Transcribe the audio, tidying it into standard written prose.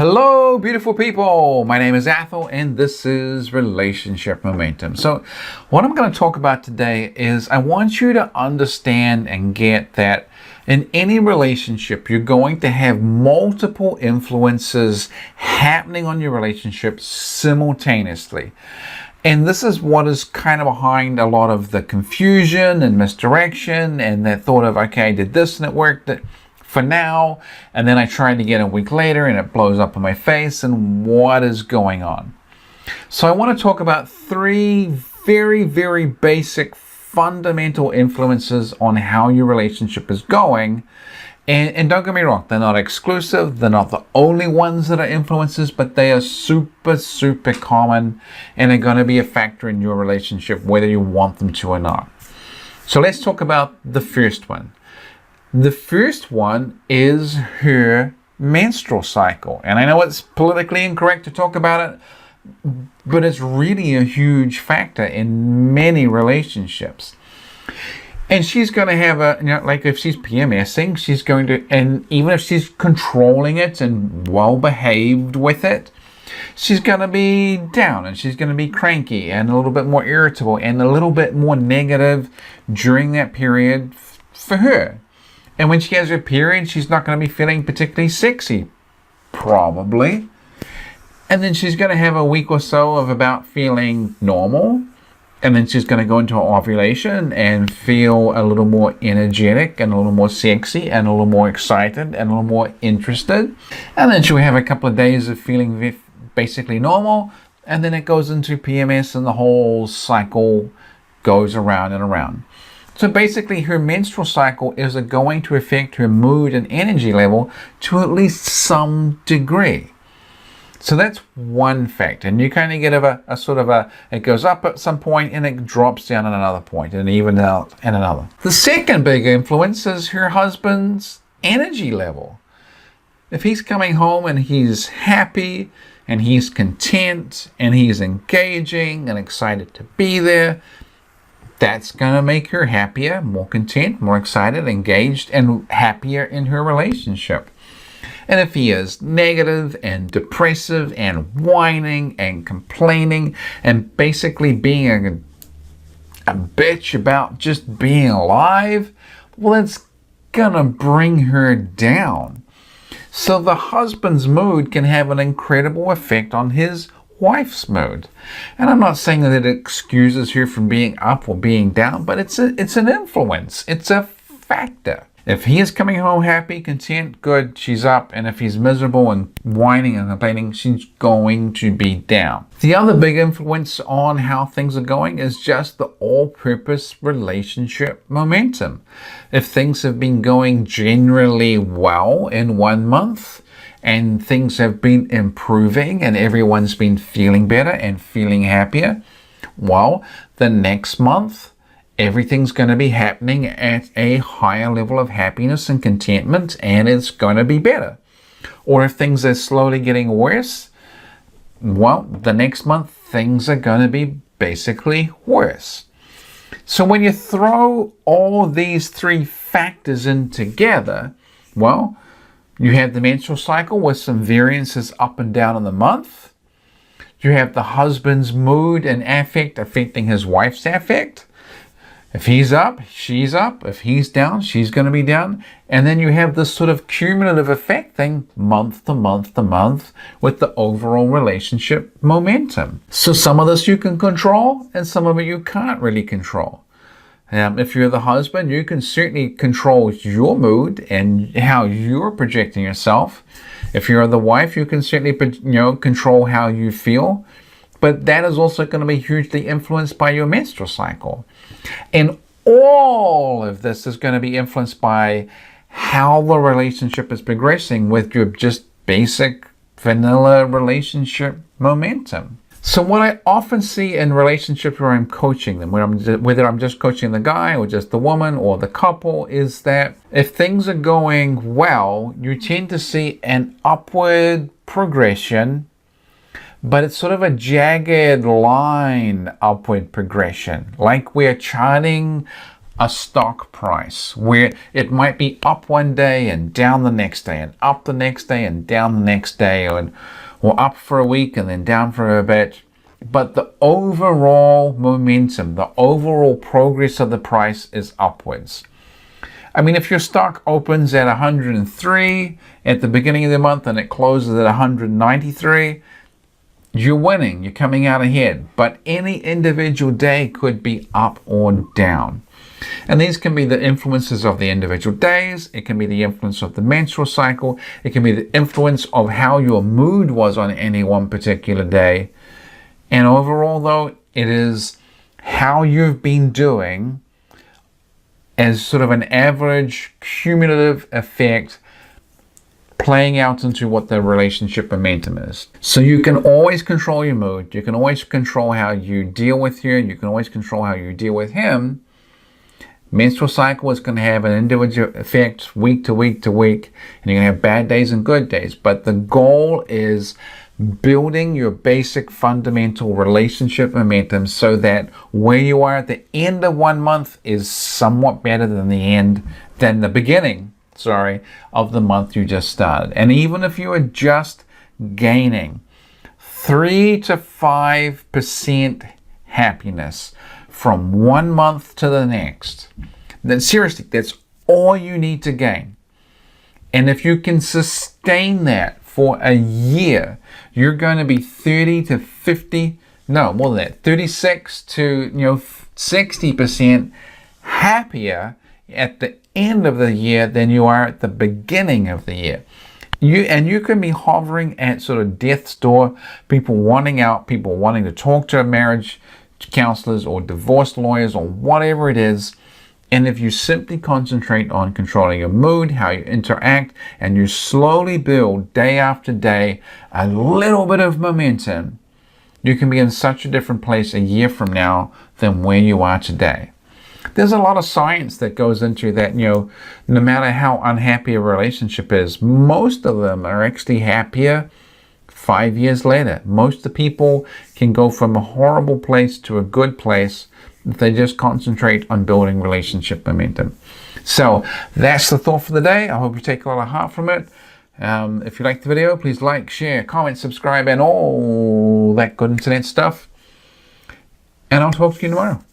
Hello, beautiful people. My name is Athol, and this is Relationship Momentum. So what I'm going to talk about today is I want you to understand and get that in any relationship, you're going to have multiple influences happening on your relationship simultaneously. And this is what is kind of behind a lot of the confusion and misdirection and that thought of, okay, I did this and it worked for now, and then I tried to get a week later and it blows up in my face, and what is going on? So I want to talk about three very, very basic fundamental influences on how your relationship is going. And don't get me wrong, they're not exclusive, they're not the only ones that are influences, but they are super, super common and are going to be a factor in your relationship whether you want them to or not. So let's talk about the first one. The first one is her menstrual cycle. And I know it's politically incorrect to talk about it, but it's really a huge factor in many relationships. And she's going to have like if she's PMSing, she's going to, and even if she's controlling it and well behaved with it, she's going to be down and she's going to be cranky and a little bit more irritable and a little bit more negative during that period for her. And when she has her period, she's not going to be feeling particularly sexy, probably. And then she's going to have a week or so of about feeling normal. And then she's going to go into ovulation and feel a little more energetic and a little more sexy and a little more excited and a little more interested. And then she'll have a couple of days of feeling basically normal. And then it goes into PMS and the whole cycle goes around and around. So basically her menstrual cycle is going to affect her mood and energy level to at least some degree. So that's one factor. And you kind of get a sort of it goes up at some point and it drops down at another point and even out at another. The second big influence is her husband's energy level. If he's coming home and he's happy and he's content and he's engaging and excited to be there, that's going to make her happier, more content, more excited, engaged, and happier in her relationship. And if he is negative and depressive and whining and complaining and basically being a bitch about just being alive, well, it's going to bring her down. So the husband's mood can have an incredible effect on his wife's mood. And I'm not saying that it excuses her from being up or being down, but it's an influence. It's a factor. If he is coming home happy, content, good, she's up. And if he's miserable and whining and complaining, she's going to be down. The other big influence on how things are going is just the all-purpose relationship momentum. If things have been going generally well in 1 month, and things have been improving and everyone's been feeling better and feeling happier, well, the next month, everything's going to be happening at a higher level of happiness and contentment, and it's going to be better. Or if things are slowly getting worse, well, the next month, things are going to be basically worse. So when you throw all these three factors in together, well, you have the menstrual cycle with some variances up and down in the month. You have the husband's mood and affect affecting his wife's affect. If he's up, she's up. If he's down, she's going to be down. And then you have this sort of cumulative effect thing month to month to month with the overall relationship momentum. So some of this you can control and some of it you can't really control. If you're the husband, you can certainly control your mood and how you're projecting yourself. If you're the wife, you can certainly control how you feel. But that is also going to be hugely influenced by your menstrual cycle. And all of this is going to be influenced by how the relationship is progressing with your just basic vanilla relationship momentum. So what I often see in relationships where I'm coaching them, whether I'm just coaching the guy or just the woman or the couple, is that if things are going well, you tend to see an upward progression, but it's sort of a jagged line upward progression, like we're charting a stock price where it might be up one day and down the next day and up the next day and down the next day, or up for a week and then down for a bit. But the overall momentum, the overall progress of the price is upwards. I mean, if your stock opens at 103 at the beginning of the month and it closes at 193, you're winning, you're coming out ahead. But any individual day could be up or down. And these can be the influences of the individual days. It can be the influence of the menstrual cycle. It can be the influence of how your mood was on any one particular day. And overall, though, it is how you've been doing as sort of an average cumulative effect playing out into what the relationship momentum is. So you can always control your mood. You can always control how you deal with you. You can always control how you deal with him. Menstrual cycle is going to have an individual effect week to week to week, and you're going to have bad days and good days. But the goal is building your basic fundamental relationship momentum so that where you are at the end of 1 month is somewhat better than the beginning of the month you just started. And even if you are just gaining 3 to 5% happiness from 1 month to the next, then seriously, that's all you need to gain. And if you can sustain that for a year, you're going to be 30 to 50, no, more than that, 36 to 60% happier at the end of the year than you are at the beginning of the year. You can be hovering at sort of death's door, people wanting out, people wanting to talk to marriage counselors or divorce lawyers or whatever it is. And if you simply concentrate on controlling your mood, how you interact, and you slowly build day after day a little bit of momentum, you can be in such a different place a year from now than where you are today. There's a lot of science that goes into that, no matter how unhappy a relationship is, most of them are actually happier 5 years later. Most of the people can go from a horrible place to a good place if they just concentrate on building relationship momentum. So that's the thought for the day. I hope you take a lot of heart from it. If you liked the video, please like, share, comment, subscribe, and all that good internet stuff. And I'll talk to you tomorrow.